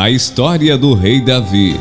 A história do rei Davi.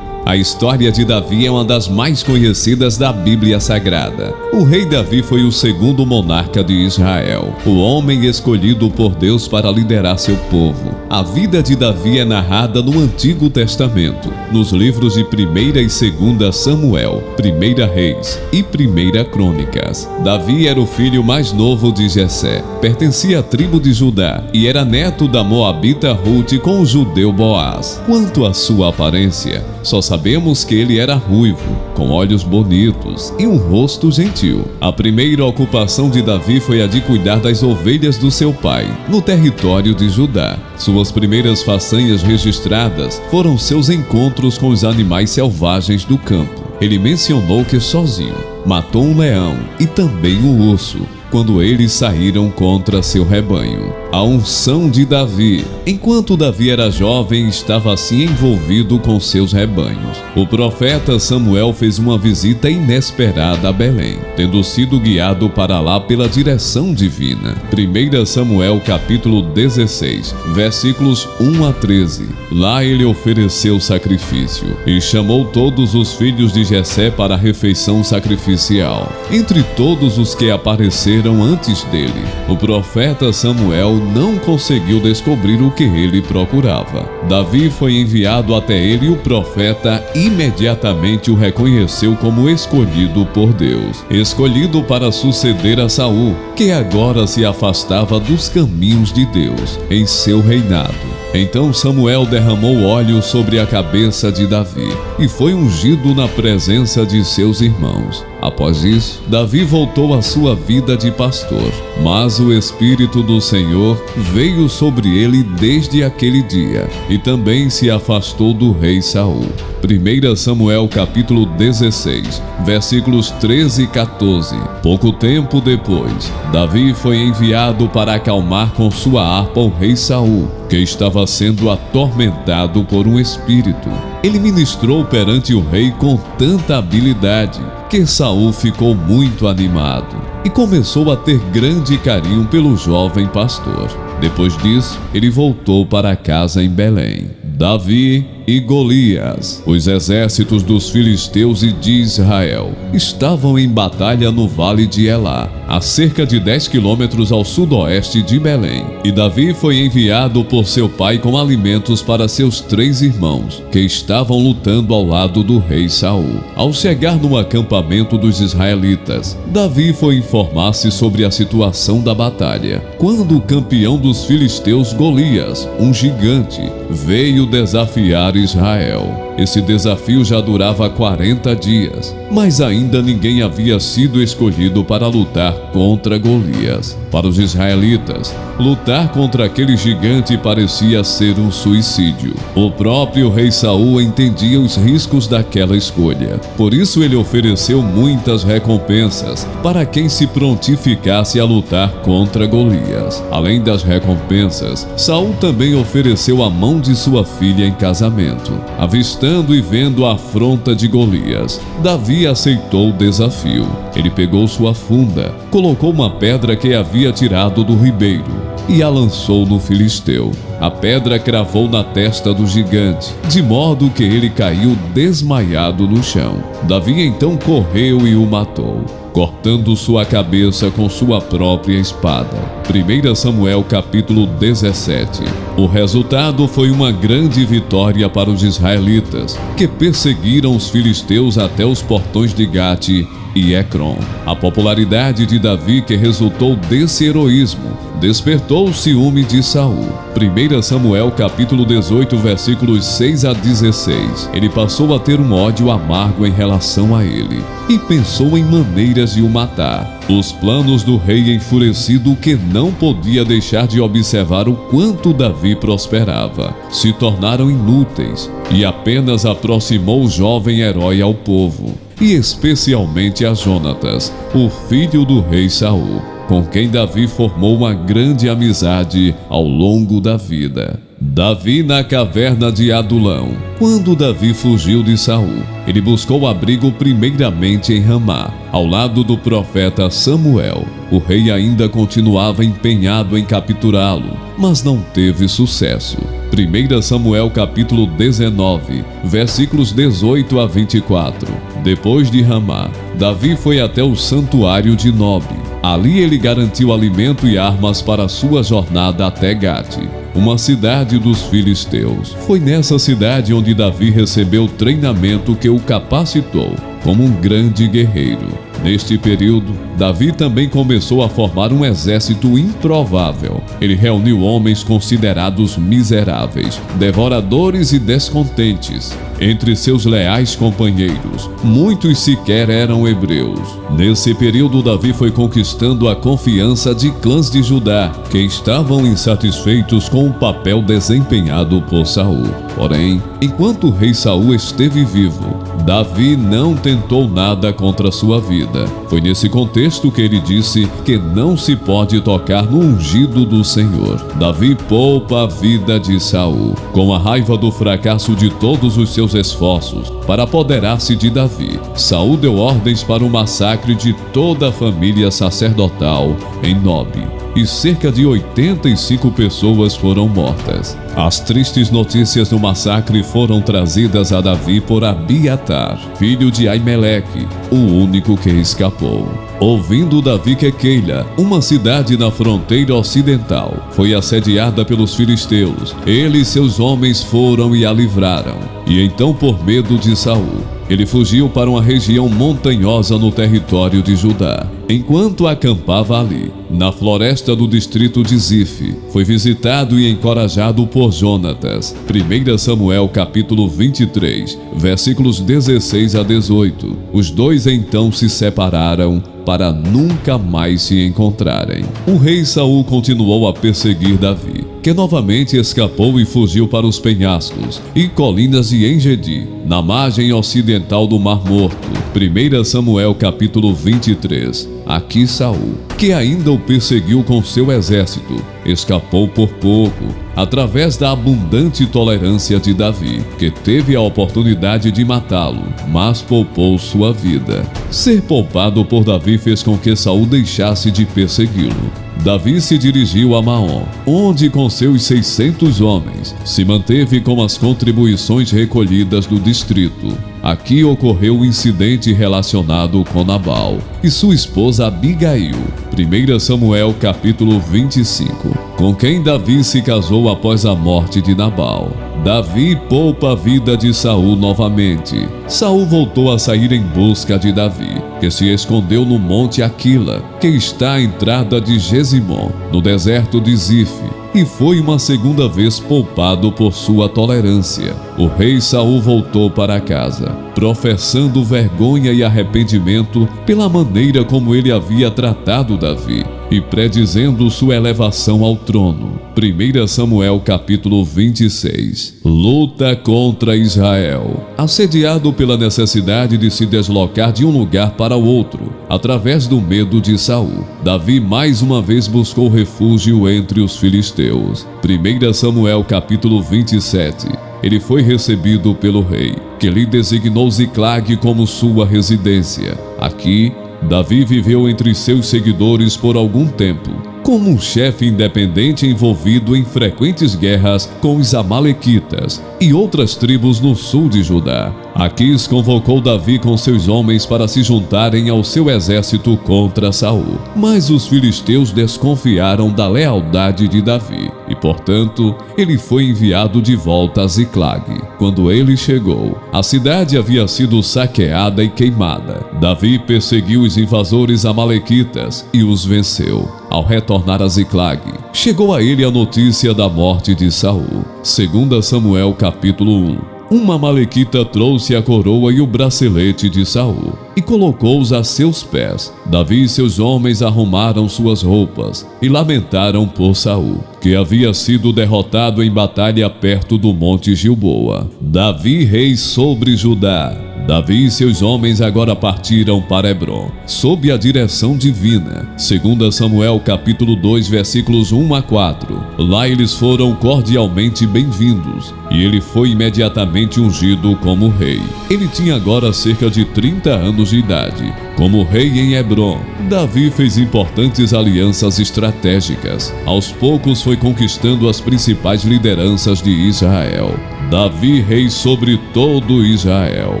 A história de Davi é uma das mais conhecidas da Bíblia Sagrada. O rei Davi foi o segundo monarca de Israel, o homem escolhido por Deus para liderar seu povo. A vida de Davi é narrada no Antigo Testamento, nos livros de 1ª e 2ª Samuel, 1ª Reis e 1ª Crônicas. Davi era o filho mais novo de Jessé, pertencia à tribo de Judá e era neto da moabita Rute com o judeu Boaz. Quanto à sua aparência, só sabemos que ele era ruivo, com olhos bonitos e um rosto gentil. A primeira ocupação de Davi foi a de cuidar das ovelhas do seu pai, no território de Judá. Suas primeiras façanhas registradas foram seus encontros com os animais selvagens do campo. Ele mencionou que sozinho matou um leão e também um urso, quando eles saíram contra seu rebanho. A unção de Davi. Enquanto Davi era jovem, estava assim envolvido com seus rebanhos. O profeta Samuel fez uma visita inesperada a Belém, tendo sido guiado para lá pela direção divina. 1 Samuel capítulo 16, versículos 1 a 13. Lá ele ofereceu sacrifício e chamou todos os filhos de Jessé para a refeição sacrificial. Entre todos os que apareceram antes dele, o profeta Samuel não conseguiu descobrir o que ele procurava. Davi foi enviado até ele e o profeta imediatamente o reconheceu como escolhido por Deus, escolhido para suceder a Saul, que agora se afastava dos caminhos de Deus em seu reinado. Então Samuel derramou óleo sobre a cabeça de Davi e foi ungido na presença de seus irmãos. Após isso, Davi voltou à sua vida de pastor, mas o Espírito do Senhor veio sobre ele desde aquele dia e também se afastou do rei Saul. 1 Samuel capítulo 16, versículos 13 e 14. Pouco tempo depois, Davi foi enviado para acalmar com sua harpa o rei Saul, que estava sendo atormentado por um espírito. Ele ministrou perante o rei com tanta habilidade que Saul ficou muito animado e começou a ter grande carinho pelo jovem pastor. Depois disso, ele voltou para casa em Belém. Davi e Golias. Os exércitos dos filisteus e de Israel estavam em batalha no vale de Elá, a cerca de 10 quilômetros ao sudoeste de Belém. E Davi foi enviado por seu pai com alimentos para seus 3 irmãos, que estavam lutando ao lado do rei Saul. Ao chegar no acampamento dos israelitas, Davi foi informar-se sobre a situação da batalha, quando o campeão dos filisteus, Golias, um gigante, veio desafiar Israel. Esse desafio já durava 40 dias, mas ainda ninguém havia sido escolhido para lutar contra Golias. Para os israelitas, lutar contra aquele gigante parecia ser um suicídio. O próprio rei Saul entendia os riscos daquela escolha. Por isso ele ofereceu muitas recompensas para quem se prontificasse a lutar contra Golias. Além das recompensas, Saul também ofereceu a mão de sua filha em casamento. Avistando e vendo a afronta de Golias, Davi aceitou o desafio. Ele pegou sua funda, colocou uma pedra que havia tirado do ribeiro e a lançou no filisteu. A pedra cravou na testa do gigante, de modo que ele caiu desmaiado no chão. Davi então correu e o matou, cortando sua cabeça com sua própria espada. 1 Samuel capítulo 17. O resultado foi uma grande vitória para os israelitas, que perseguiram os filisteus até os portões de Gate e Ecrom. A popularidade de Davi, que resultou desse heroísmo, despertou o ciúme de Saul. 1 Samuel capítulo 18, versículos 6 a 16. Ele passou a ter um ódio amargo em relação a ele e pensou em maneiras de o matar. Os planos do rei enfurecido, que não podia deixar de observar o quanto Davi prosperava, se tornaram inúteis e apenas aproximou o jovem herói ao povo, e especialmente a Jonatas, o filho do rei Saul, com quem Davi formou uma grande amizade ao longo da vida. Davi na caverna de Adulão. Quando Davi fugiu de Saul, ele buscou abrigo primeiramente em Ramá, ao lado do profeta Samuel. O rei ainda continuava empenhado em capturá-lo, mas não teve sucesso. 1 Samuel capítulo 19, versículos 18 a 24. Depois de Ramá, Davi foi até o santuário de Nob. Ali ele garantiu alimento e armas para sua jornada até Gate, uma cidade dos filisteus. Foi nessa cidade onde Davi recebeu o treinamento que o capacitou como um grande guerreiro. Neste período, Davi também começou a formar um exército improvável. Ele reuniu homens considerados miseráveis, devoradores e descontentes. Entre seus leais companheiros, muitos sequer eram hebreus. Nesse período, Davi foi conquistando a confiança de clãs de Judá, que estavam insatisfeitos com o papel desempenhado por Saul. Porém, enquanto o rei Saul esteve vivo, Davi não tentou nada contra sua vida. Foi nesse contexto que ele disse que não se pode tocar no ungido do Senhor. Davi poupa a vida de Saul, com a raiva do fracasso de todos os seus esforços para apoderar-se de Davi. Saul deu ordens para o massacre de toda a família sacerdotal em Nob, e cerca de 85 pessoas foram mortas. As tristes notícias do massacre foram trazidas a Davi por Abiatar, filho de Aimeleque, o único que escapou. Ouvindo Davi que Keila, uma cidade na fronteira ocidental, foi assediada pelos filisteus, ele e seus homens foram e a livraram. E então, por medo de Saul, ele fugiu para uma região montanhosa no território de Judá. Enquanto acampava ali, na floresta do distrito de Zif, foi visitado e encorajado por Jonatas. 1 Samuel capítulo 23, versículos 16 a 18. Os dois então se separaram para nunca mais se encontrarem. O rei Saul continuou a perseguir Davi, que novamente escapou e fugiu para os penhascos e colinas de Engedi, na margem ocidental do Mar Morto. 1 Samuel capítulo 23. Aqui Saul, que ainda o perseguiu com seu exército, escapou por pouco, através da abundante tolerância de Davi, que teve a oportunidade de matá-lo, mas poupou sua vida. Ser poupado por Davi fez com que Saul deixasse de persegui-lo. Davi se dirigiu a Maom, onde com seus 600 homens se manteve com as contribuições recolhidas do distrito. Aqui ocorreu um incidente relacionado com Nabal e sua esposa Abigail. 1 Samuel capítulo 25, com quem Davi se casou após a morte de Nabal. Davi poupa a vida de Saul novamente. Saul voltou a sair em busca de Davi, que se escondeu no monte Aquila, que está à entrada de Gesimon, no deserto de Zif, e foi uma segunda vez poupado por sua tolerância. O rei Saul voltou para casa, professando vergonha e arrependimento pela maneira como ele havia tratado Davi e predizendo sua elevação ao trono. 1 Samuel capítulo 26. Luta contra Israel. Assediado pela necessidade de se deslocar de um lugar para o outro, através do medo de Saul, Davi mais uma vez buscou refúgio entre os filisteus. 1 Samuel capítulo 27. Ele foi recebido pelo rei, que lhe designou Ziclag como sua residência. Aqui, Davi viveu entre seus seguidores por algum tempo, como um chefe independente envolvido em frequentes guerras com os amalequitas e outras tribos no sul de Judá. Aquis convocou Davi com seus homens para se juntarem ao seu exército contra Saul. Mas os filisteus desconfiaram da lealdade de Davi e, portanto, ele foi enviado de volta a Ziclag. Quando ele chegou, a cidade havia sido saqueada e queimada. Davi perseguiu os invasores amalequitas e os venceu. Ao retornar a Ziclag, chegou a ele a notícia da morte de Saul. 2 Samuel capítulo 1. Uma amalequita trouxe a coroa e o bracelete de Saul e colocou-os a seus pés. Davi e seus homens arrumaram suas roupas e lamentaram por Saul, que havia sido derrotado em batalha perto do monte Gilboa. Davi, rei sobre Judá. Davi e seus homens agora partiram para Hebrom, sob a direção divina. 2 Samuel capítulo 2, versículos 1 a 4. Lá eles foram cordialmente bem-vindos, e ele foi imediatamente ungido como rei. Ele tinha agora cerca de 30 anos de idade. Como rei em Hebrom, Davi fez importantes alianças estratégicas. Aos poucos foi conquistando as principais lideranças de Israel. Davi, rei sobre todo Israel.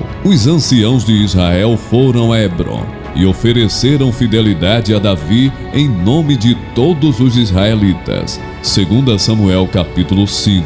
Os anciãos de Israel foram a Hebrom e ofereceram fidelidade a Davi em nome de todos os israelitas. 2 Samuel capítulo 5.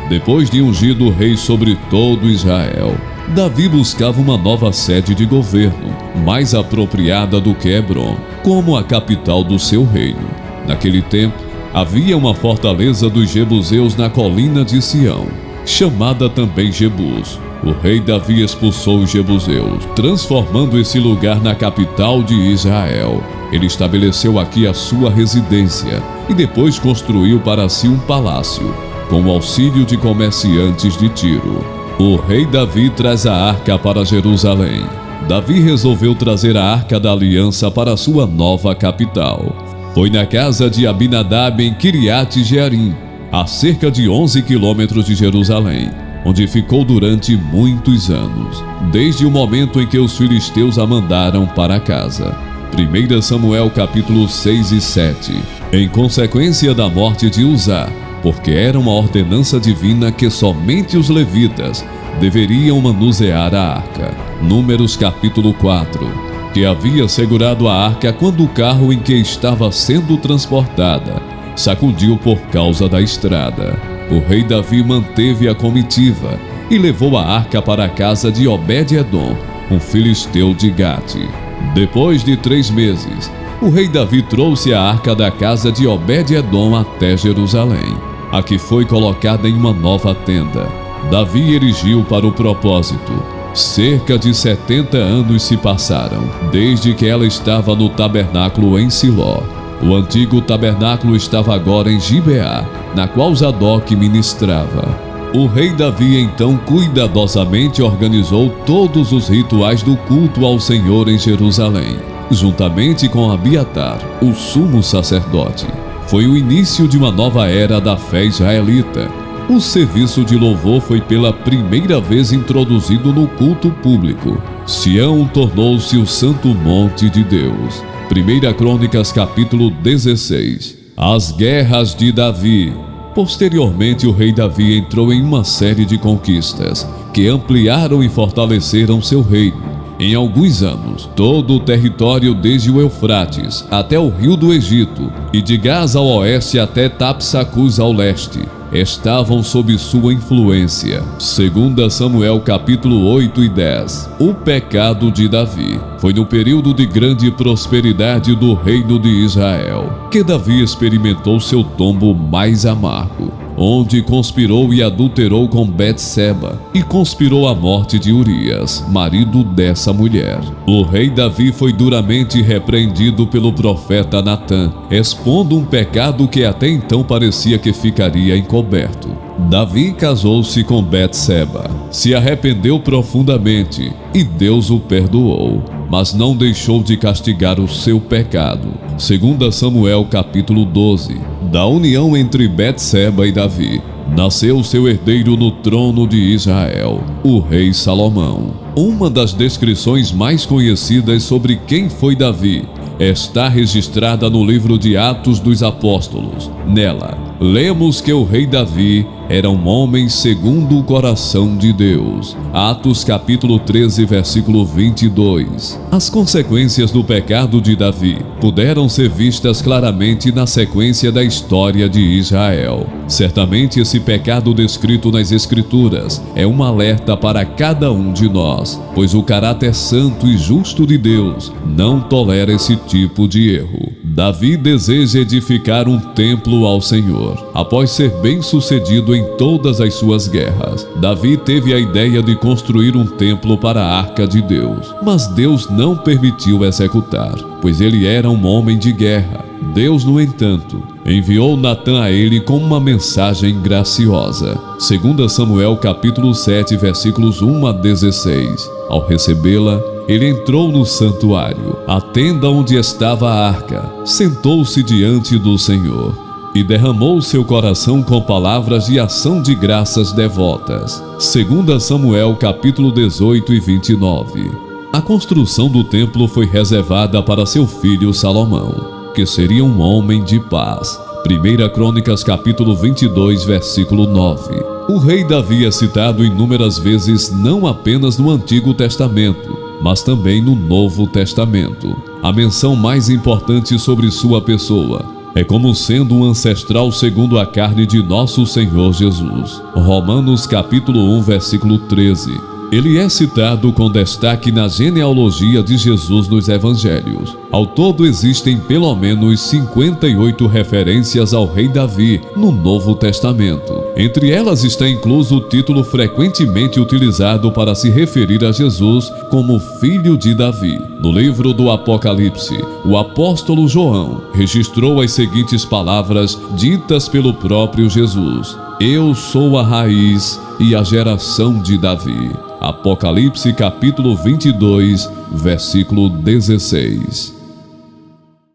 Depois de ungido rei sobre todo Israel, Davi buscava uma nova sede de governo, mais apropriada do que Hebrom, como a capital do seu reino. Naquele tempo, havia uma fortaleza dos jebuseus na colina de Sião, chamada também Jebus. O rei Davi expulsou os jebuseus, transformando esse lugar na capital de Israel. Ele estabeleceu aqui a sua residência e depois construiu para si um palácio, com o auxílio de comerciantes de Tiro. O rei Davi traz a arca para Jerusalém. Davi resolveu trazer a arca da aliança para sua nova capital. Foi na casa de Abinadab em Kiriat Jearim, a cerca de 11 quilômetros de Jerusalém, onde ficou durante muitos anos, desde o momento em que os filisteus a mandaram para casa. 1 Samuel capítulo 6 e 7. Em consequência da morte de Uzá, porque era uma ordenança divina que somente os levitas deveriam manusear a arca. Números capítulo 4. Que havia segurado a arca quando o carro em que estava sendo transportada sacudiu por causa da estrada. O rei Davi manteve a comitiva e levou a arca para a casa de Obed-edom, um filisteu de Gate. Depois de 3 meses, o rei Davi trouxe a arca da casa de Obed-edom até Jerusalém. Aqui foi colocada em uma nova tenda. Davi erigiu para o propósito. Cerca de 70 anos se passaram, desde que ela estava no tabernáculo em Siló. O antigo tabernáculo estava agora em Gibeá, na qual Zadok ministrava. O rei Davi então cuidadosamente organizou todos os rituais do culto ao Senhor em Jerusalém, juntamente com Abiatar, o sumo sacerdote. Foi o início de uma nova era da fé israelita. O serviço de louvor foi pela primeira vez introduzido no culto público. Sião tornou-se o santo monte de Deus. 1 Crônicas capítulo 16. As guerras de Davi. Posteriormente, o rei Davi entrou em uma série de conquistas que ampliaram e fortaleceram seu reino. Em alguns anos, todo o território desde o Eufrates até o rio do Egito e de Gaza ao oeste até Tapsacus ao leste estavam sob sua influência. 2 Samuel capítulo 8 e 10. O pecado de Davi. Foi no período de grande prosperidade do reino de Israel que Davi experimentou seu tombo mais amargo, onde conspirou e adulterou com Betseba e conspirou a morte de Urias, marido dessa mulher. O rei Davi foi duramente repreendido pelo profeta Natã, expondo um pecado que até então parecia que ficaria encoberto. Davi casou-se com Betseba, se arrependeu profundamente e Deus o perdoou, mas não deixou de castigar o seu pecado. 2 Samuel capítulo 12. Da união entre Betseba e Davi, nasceu seu herdeiro no trono de Israel, o rei Salomão. Uma das descrições mais conhecidas sobre quem foi Davi está registrada no livro de Atos dos Apóstolos. Nela, lemos que o rei Davi era um homem segundo o coração de Deus. Atos capítulo 13, versículo 22. As consequências do pecado de Davi puderam ser vistas claramente na sequência da história de Israel. Certamente esse pecado descrito nas Escrituras é um alerta para cada um de nós, pois o caráter santo e justo de Deus não tolera esse tipo de erro. Davi deseja edificar um templo ao Senhor. Após ser bem-sucedido em todas as suas guerras, Davi teve a ideia de construir um templo para a Arca de Deus, mas Deus não permitiu executar, pois ele era um homem de guerra. Deus, no entanto, enviou Natã a ele com uma mensagem graciosa. 2 Samuel capítulo 7, versículos 1 a 16. Ao recebê-la, ele entrou no santuário, a tenda onde estava a arca, sentou-se diante do Senhor e derramou seu coração com palavras de ação de graças devotas. 2 Samuel capítulo 18 e 29. A construção do templo foi reservada para seu filho Salomão, que seria um homem de paz. 1 Crônicas capítulo 22, versículo 9. O rei Davi é citado inúmeras vezes não apenas no Antigo Testamento, mas também no Novo Testamento. A menção mais importante sobre sua pessoa é como sendo um ancestral segundo a carne de nosso Senhor Jesus. Romanos capítulo 1, versículo 13. Ele é citado com destaque na genealogia de Jesus nos Evangelhos. Ao todo existem pelo menos 58 referências ao rei Davi no Novo Testamento. Entre elas está incluso o título frequentemente utilizado para se referir a Jesus como filho de Davi. No livro do Apocalipse, o apóstolo João registrou as seguintes palavras ditas pelo próprio Jesus: Eu sou a raiz e a geração de Davi. Apocalipse capítulo 22, versículo 16.